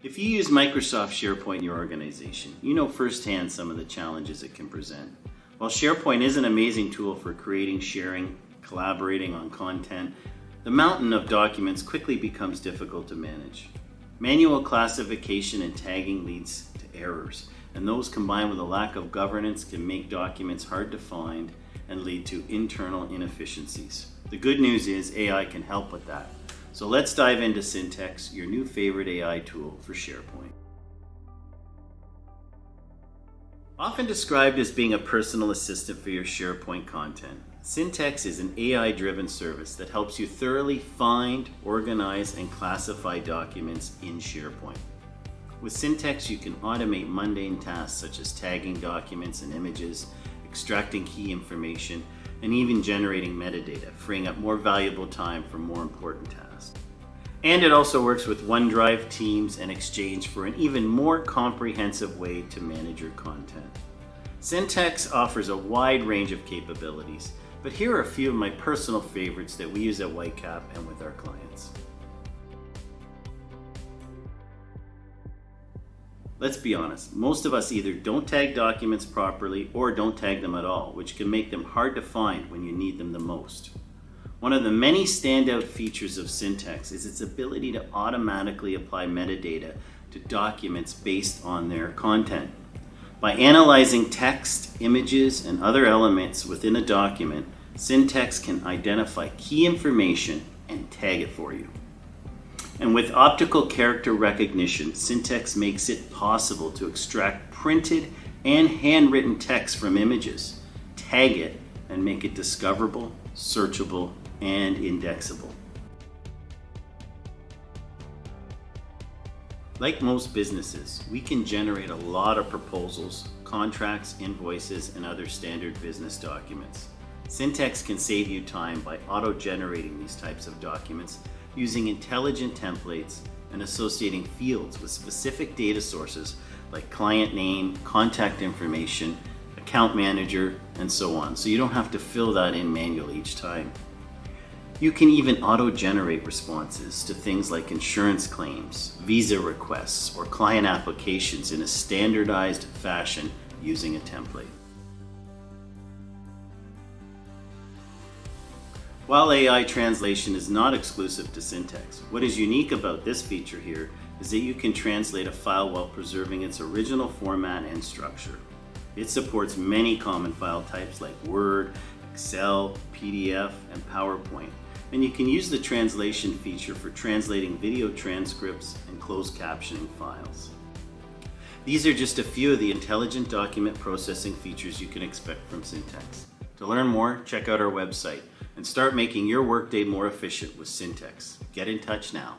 If you use Microsoft SharePoint in your organization, you know firsthand some of the challenges it can present. While SharePoint is an amazing tool for creating, sharing, collaborating on content, the mountain of documents quickly becomes difficult to manage. Manual classification and tagging leads to errors, and those combined with a lack of governance can make documents hard to find and lead to internal inefficiencies. The good news is AI can help with that. So let's dive into Syntex, your new favorite AI tool for SharePoint. Often described as being a personal assistant for your SharePoint content, Syntex is an AI-driven service that helps you thoroughly find, organize, and classify documents in SharePoint. With Syntex, you can automate mundane tasks such as tagging documents and images, extracting key information, and even generating metadata, freeing up more valuable time for more important tasks. And it also works with OneDrive, Teams, and Exchange for an even more comprehensive way to manage your content. Syntex offers a wide range of capabilities, but here are a few of my personal favorites that we use at Whitecap and with our clients. Let's be honest, most of us either don't tag documents properly or don't tag them at all, which can make them hard to find when you need them the most. One of the many standout features of Syntex is its ability to automatically apply metadata to documents based on their content. By analyzing text, images, and other elements within a document, Syntex can identify key information and tag it for you. And with optical character recognition, Syntex makes it possible to extract printed and handwritten text from images, tag it, and make it discoverable, searchable, and indexable. Like most businesses, we can generate a lot of proposals, contracts, invoices, and other standard business documents. Syntex can save you time by auto-generating these types of documents using intelligent templates and associating fields with specific data sources like client name, contact information, account manager, and so on. So you don't have to fill that in manually each time. You can even auto-generate responses to things like insurance claims, visa requests, or client applications in a standardized fashion using a template. While AI translation is not exclusive to Syntex, what is unique about this feature here is that you can translate a file while preserving its original format and structure. It supports many common file types like Word, Excel, PDF, and PowerPoint, and you can use the translation feature for translating video transcripts and closed captioning files. These are just a few of the intelligent document processing features you can expect from Syntex. To learn more, check out our website and start making your workday more efficient with Syntex. Get in touch now.